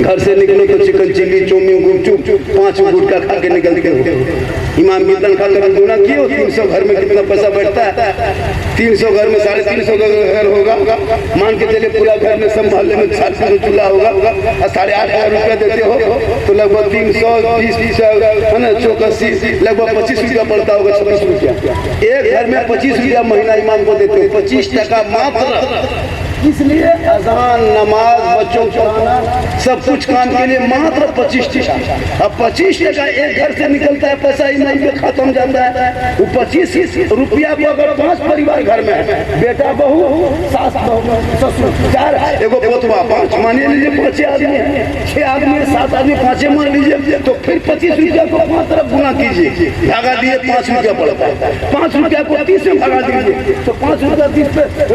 घर से निकलो तो चिकन चिल्ली चौमिन गुपचुप 5 गुटखा खा के निकलते हो। इमाम की तनख्वाह कभी गुना किए हो? 300 घर में कितना पैसा बैठता है? 300 घर में 350 का घर होगा, मान के चले पूरा घर में सब मोहल्ले में 700 चूल्हा होगा और 8,500 रुपया देते हो तो लगभग 320 है ना, 84 लगभग 25 रुपया पड़ता होगा, 26 रुपया। एक घर में 25 रुपया महीना इमाम को देते हो, 25 टका मात्र। इसलिए अजान, नमाज, बच्चों को पढ़ाना, सब कुछ काम के लिए मात्र 25 टका। अब 25 टका एक घर से निकलता है, पैसा इमाम के खाता में जाता है। वो 25 रुपया को अगर 5 परिवार घर में है, बेटा बहू सास बहू ससुर 4 एगो पोतवा 5 मान लीजिए, 5 आदमी है, 6 आदमी 7 आदमी 5 मान लीजिए, तो फिर 25 रुपया को 5 तरफ गुना कीजिए, भागा दिए 5 रुपया पड़ता है। 5 रुपया को 30 में भागा दीजिए तो 5 रुपया 30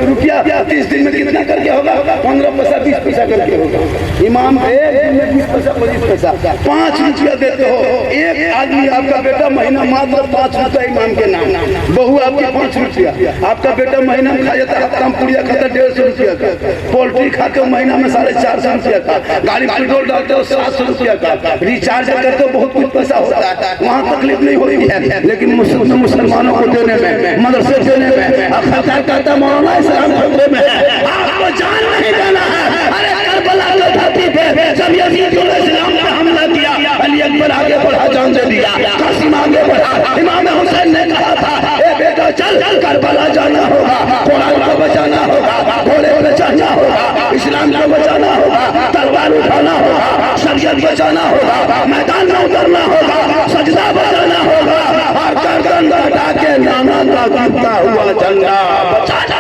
रुपया 30 दिन में कितना करके होगा? 15 पैसा 20 पैसा करके होगा। इमाम एक दिन में 20 पैसा 25 पैसा 5 रुपया देते हो। एक आदमी आपका बेटा महीना मात्र 5 रुपया इमाम के नाम, बहू आपके 5 रुपया, आपका बेटा महीना में खा जाता है हफ्ता में पूड़िया खाता 150 रुपया का, पोल्ट्री खाते हो महीना में 450 रुपया का, गाड़ी पेट्रोल डालते हो 700 रुपया का, रिचार्ज करते हो बहुत कुछ पैसा होता है, वहाँ तकलीफ नहीं होती है। लेकिन मुसलमानों को देने में, मदरसे देने में खर्चा करता मौलाना इस्लाम खतरे में है, आपको जान नहीं देना है। अरे करबला के धरती पे जब यजीद इस्लाम ने हमला किया, अली अकबर आगे बढ़ा, जान दे दिया, कासिम आगे बढ़ा, इमाम हुसैन ने कहा था ए बेटा चल करबला जाना होगा, कुरान को बचाना होगा, घोड़े पे चढ़ना होगा, इस्लाम को बचाना होगा, तलवार उठाना होगा, शरीयत बचाना होगा, मैदान में उतरना होगा, सजदा बचाना होगा और गर्दन हटा के नाना का गिरता हुआ झंडा बचाना।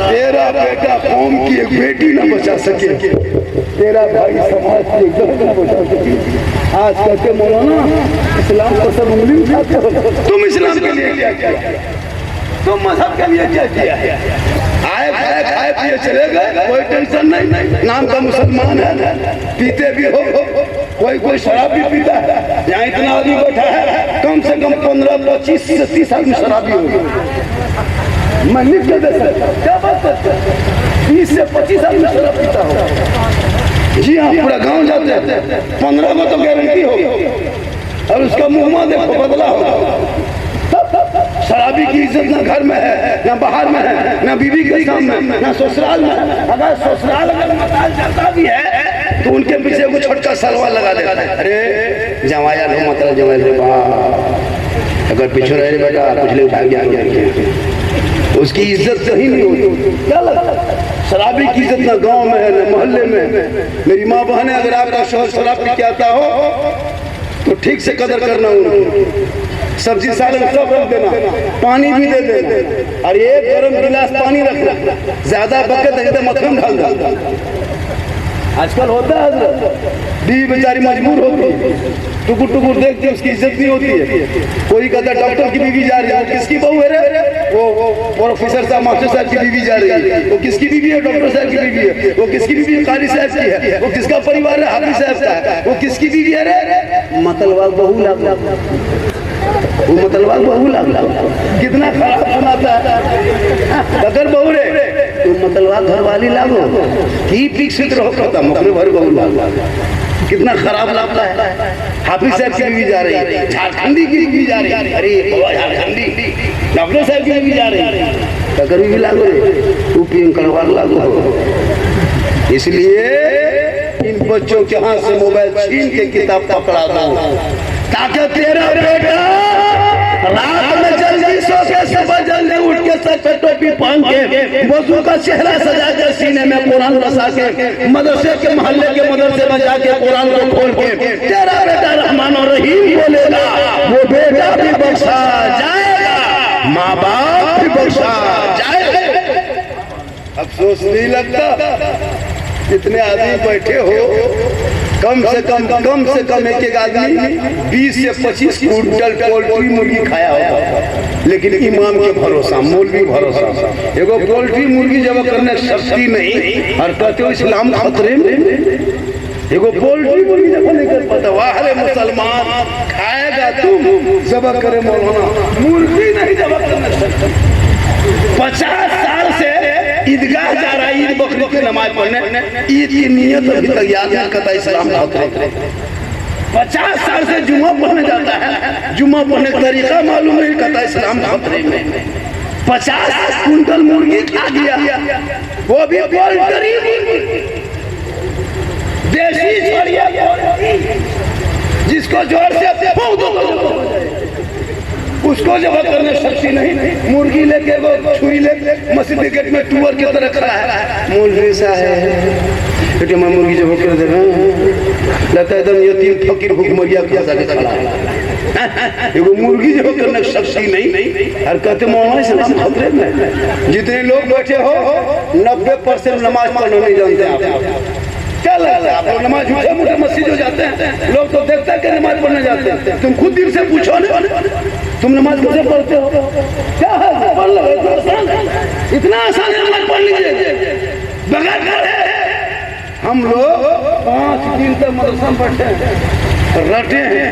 तेरा बेटा कौम की एक बेटी न बचा सके, तेरा भाई समाज की एक बहन न बचा सके। आज कहते मौलाना इस्लाम को सब उंगली उठाते हो, तुम इस्लाम के लिए क्या किया, तुम मजहब के लिए क्या किया? आए खाए पिए चले गए, कोई टेंशन नहीं, नाम का मुसलमान है, पीते भी हो, कोई शराब भी पीता है। यहाँ इतना आदमी बैठा है, कम से कम 15, 25 से 30 आदमी शराबी होगी। मैं लिख के दे सकता, क्या बात करते हैं? 20 से 25 आदमी शराब पीता हो। जी हाँ, पूरा गांव जाते हैं, 15 में तो गारंटी हो, और उसका मुंह देखो बदला हो। शराबी की इज्जत ना घर में है, ना बाहर में है, ना बीवी के सामने, ना ससुराल में है। अगर ससुराल अगर मकान जाता भी है तो उनके पीछे कुछ छोटा सलवार लगा देता है, अरे जमाया लो मतलब जमाया रे बाप, अगर पीछे रहे बेटा कुछ ले उठा गया, उसकी इज्जत कहीं नहीं होती। क्या लगता है? शराबी की इज्जत ना गांव में है ना मोहल्ले में। मेरी माँ बहन है, अगर आपका शौहर शराब पी के आता हो तो ठीक से कदर करना, उनको सब्जी सालन सब रख देना, पानी भी दे देना, और एक गरम गिलास पानी रखना, ज्यादा बकेट है तो मक्खन डाल देना। आजकल होता है, बीवी बेचारी मजबूर होती है, टुकुर टुकुर देखती है, उसकी इज्जत नहीं होती है। कोई कहता है डॉक्टर की बीवी जा रही है, किसकी बहू है रे? वो प्रोफेसर साहब मास्टर साहब की बीवी जा रही है। वो किसकी बीवी है? डॉक्टर साहब की बीवी है। वो किसकी बीवी है? कारी साहब की है। वो किसका परिवार है? हाफिज साहब का है। वो किसकी बीवी है रे? मतलबा बहू लाग, वो मतलबा बहू लाग, कितना खराब सुनाता है। अगर बहू रे तो मतलबा घर वाली लागो की पिक्स रहो खत्म, अपने भर बहू लाग, कितना खराब लगता है। हाफिज साहब की बीवी जा रही है, झारखंडी की बीवी जा रही है, अरे झारखंडी, डॉक्टर साहब की बीवी जा रही है, अगर बीवी लागो रे तू पिंक करवा लागो। इसलिए इन बच्चों के हाथ से मोबाइल छीन के किताब पकड़ा दो, ताकि तेरा बेटा रात में जल्दी सो के सुबह जल्दी उठ के सर पे टोपी पहन के वजू का चेहरा सजा के सीने में कुरान बसा के मदरसे के मोहल्ले के मदरसे में जाके कुरान को खोल के तेरा बेटा रहमान और रहीम बोलेगा, वो बेटा भी बख्शा जाएगा, माँ बाप भी बख्शा जाएगा। अफसोस नहीं लगता? कितने आदमी बैठे हो, कम से कम एक आदमी 20 से 25 क्विंटल पोल्ट्री मुर्गी खाया होगा, लेकिन इमाम के भरोसा, मौलवी भरोसा, एगो पोल्ट्री मुर्गी जब करने शक्ति नहीं, और कहते हो इस्लाम खतरे में, एगो पोल्ट्री मुर्गी जब नहीं कर पाता, वाह रे मुसलमान, खाएगा तुम जब करे मौलाना, मुर्गी नहीं जब करने सकते। 50 साल से ईदगाह जा रहा है ईद बकरी की नमाज पढ़ने, ईद की नीयत अभी तक याद नहीं करता इस्लाम का। 50 साल से जुम्मा पढ़ने जाता है, जुम्मा पढ़ने का तरीका मालूम नहीं करता इस्लाम का। 50 कुंटल मुर्गी खा गया, वो भी पोल्ट्री देसी छोड़िए, जिसको जोर से फूंक दो उसको जब करने शक्ति नहीं। मुर्गी लेके वो छुरी ले मस्जिद गेट में टूअर की तरह खड़ा है, मौलवी साहब बेटे मैं मुर्गी जब कर दे रहा हूं, लगता है एकदम यतीम फकीर भूखमरिया के साथ खड़ा है। वो मुर्गी जब करने शक्ति नहीं। और कहते मौलाना इस्लाम खतरे में। जितने लोग बैठे हो 90% नमाज पढ़ना नहीं जानते आप। क्या लगता है आप लोग नमाज झूठे मूठे मस्जिद हो जाते हैं, लोग तो देखते हैं कि नमाज पढ़ने जाते हैं। तुम खुद दिल से पूछो ना, तुम नमाज कैसे पढ़ते हो? क्या है पढ़ लो, इतना आसान है नमाज पढ़ लीजिए बगैर करे। हम लोग 5 दिन तक मदरसा में बैठे हैं, रटे हैं,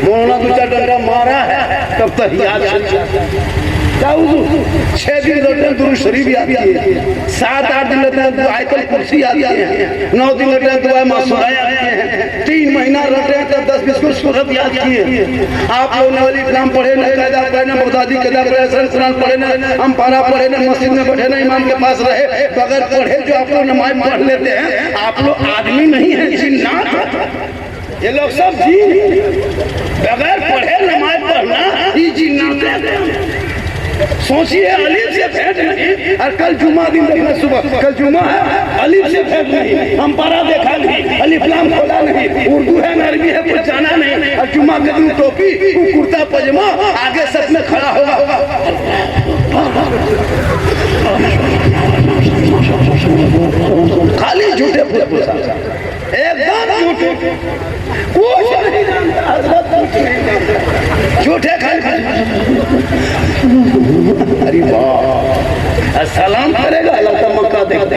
मौलाना 2-4 डंडा मारा है, तब तक याद 6 दिन रहते हैं दुरूद शरीफ याद किए, 7-8 दिन रहते हैं आयतुल कुर्सी याद किए हैं, 9 दिन रहते हैं दुआ मासूरा याद किए हैं, 3 महीना रहते हैं तब 10-20 को सूरत याद किए। आप लोग ने वाली इस्लाम पढ़े न, कायदा पढ़े न, बगदादी कायदा पढ़े, कुरान पढ़े न, हम पारा पढ़े न, मस्जिद में बैठे न, इमाम के पास रहे बगैर पढ़े जो आप लोग नमाज पढ़ लेते हैं। आप लोग आदमी नहीं है, जिन्नात। ये लोग सब जी बगैर पढ़े नमाज पढ़ना ये जिन्नात। सोचिए अलीफ से भेंट नहीं, और कल जुम्मा दिन देखना सुबह, कल जुम्मा है अलीफ से भेंट नहीं, हम पारा देखा नहीं, अलीफ लाम खोला नहीं, उर्दू है न अरबी है कुछ जाना नहीं, और जुम्मा के दिन टोपी कुर्ता पजामा आगे सच में खड़ा होगा। खाली झूठे एकदम झूठे, कुछ नहीं झूठे खाली। अरे वाह, सलाम करेगा लगता मक्का देखता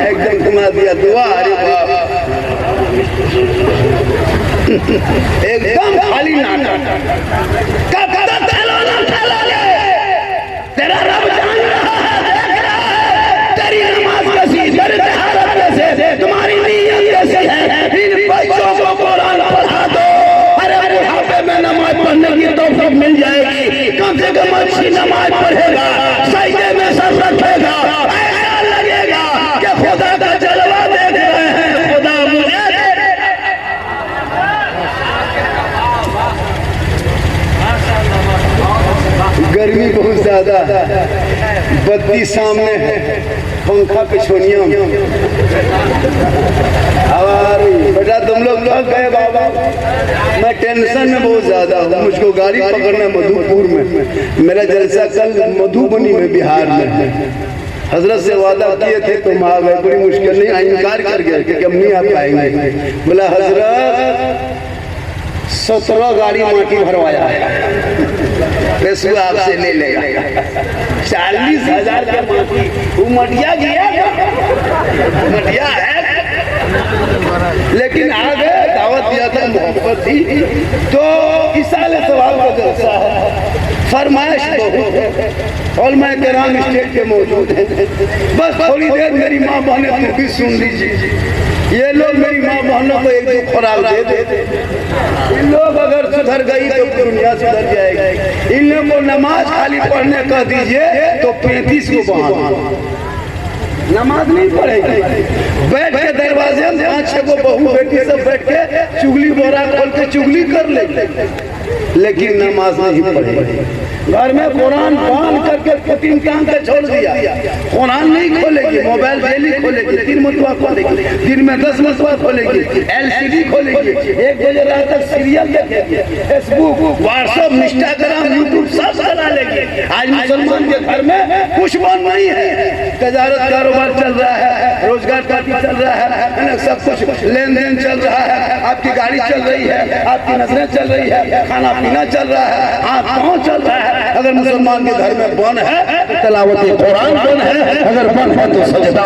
एकदम घुमा दिया दुआ। अरे वाह, एकदम खाली नाटक। तेरा रब जान रहा है, तेरी नमाज कैसी, तेरी तहारत कैसे, तुम्हारी नीयत कैसी है। इन बच्चों को कुरान पढ़ा दो, अरे बुढ़ापे में नमाज पढ़ने की तौफीक मिल जाएगी। कम से कम अच्छी नमाज पढ़ेगा, सजदे में सर रखेगा, ऐसा लगेगा कि खुदा का जलवा देख रहे हैं। खुदा मुझे गर्मी बहुत ज्यादा है, बत्ती सामने है, पंखा पिछोनिया में हवा आ रही। बेटा तुम लोग लग गए बाबा, मैं टेंशन में बहुत ज्यादा हूँ। मुझको गाड़ी पकड़ना मधुपुर में, मेरा जलसा कल मधुबनी में बिहार में। हजरत से वादा किए थे तुम आ गए, बड़ी मुश्किल नहीं, इनकार कर गए कि हम नहीं आ पाएंगे। बोला हजरत 17 गाड़ी माटी भरवाया है, पैसा आपसे ले लेगा। 40,000 का माटी, वो मटिया गया, मटिया है, लेकिन आ गए, दावत दिया था, मोहब्बत थी। तो इस साल सवाल का जलसा है, फरमाइश बहुत है, और मैं कराम स्टेज पे मौजूद है। बस थोड़ी देर मेरी माँ बहने तुम भी सुन लीजिए। ये लोग मेरी माँ बहनों को 1-2 खुराक दे देते, इन लोग अगर सुधर गई तो दुनिया सुधर जाएगी। इन लोगों को नमाज खाली पढ़ने कह दीजिए तो 35 को बहाना, नमाज नहीं पढ़ेगी। बैठ के दरवाजे में 5-6 को बहू बेटी सब बैठ के चुगली बोरा खोल के चुगली कर ले, लेकिन नमाज नहीं पढ़ेगी। घर में कुरान बांध करके 3 टांग के छोड़ दिया, कुरान नहीं खोलेगी, मोबाइल डेली खोलेगी, 3 मरतबा खोलेगी, दिन में 10 मरतबा खोलेगी, LCD खोलेगी, 1 बजे रात तक सीरियल देखेगी, फेसबुक, व्हाट्सएप, इंस्टाग्राम, यूट्यूब सब चला लेगी। आज मुसलमान के घर में कुछ बंद नहीं है, तजारत कारोबार चल रहा है, रोजगार पार्टी चल रहा है, सब कुछ लेन देन चल रहा है, आपकी गाड़ी चल रही है, आपकी नजरें चल रही है, खाना पीना चल रहा है, हाथ पाँव चल रहा है। अगर मुसलमान के घर में बन है तो तिलावत कुरान बन है, अगर बन है तो सजदा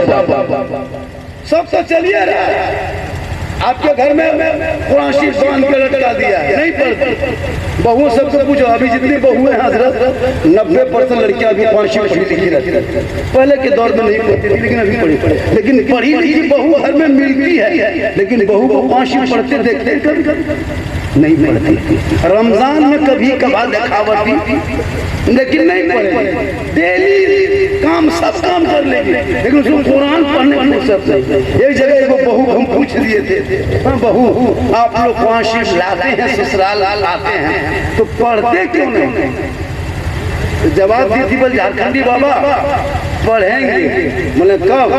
सब तो चलिए रहा है। आपके घर में कुरान शरीफ बांध के लटका दिया है, नहीं पढ़ती। बहुओं सबसे पूछो, अभी जितनी बहुएं हैं हजरत 90% लड़कियां अभी कुरान शरीफ पढ़ी लिखी रहती है। पहले के दौर में नहीं पढ़ती थी, लेकिन अभी पढ़ी। लेकिन पढ़ी लिखी बहू घर में मिलती है, लेकिन बहू को कुरान शरीफ पढ़ते देखते कभी नहीं पढ़ती। रमजान में कभी कभार दिखावती, लेकिन नहीं पढ़े। डेली काम सब काम कर लेगी, लेकिन उसको कुरान पढ़ने में फुर्सत नहीं। एक जगह एगो बहू हम पूछ लिए थे, हाँ बहू आप लोग कुरान शरीफ लाते हैं, ससुराल लाते हैं, तो पढ़ते क्यों नहीं? तो जवाब दी थी, बोल झारखंडी बाबा पढ़ेंगे। बोले कब?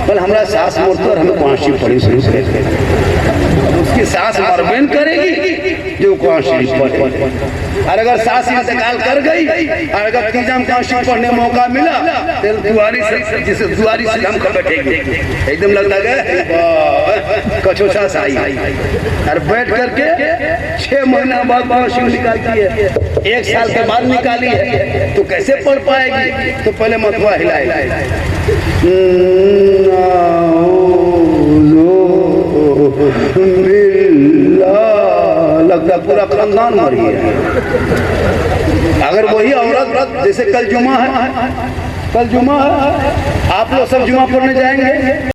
बोले हमारा सास मोड़ते और हमें कुरान शरीफ पढ़ी शुरू करेंगे। उसकी सास मरबेन करेगी जो कुरान शरीफ पढ़े। और अगर सास इंतकाल कर गई और अगर तीजा में कुरान शरीफ पढ़ने मौका मिला तो दुआरी से, जिसे दुआरी से हम कर बैठेंगे, एकदम लगता है कछो सास आई और बैठ करके 6 महीना बाद कुरान शरीफ निकालती है, 1 साल के बाद निकाली है, तो कैसे पढ़ पाएगी? तो पहले मतवा हिलाए, लगता पूरा खानदान मर गया। अगर वही औरत, जैसे कल जुमा है, आप लोग सब जुमा पढ़ने जाएंगे,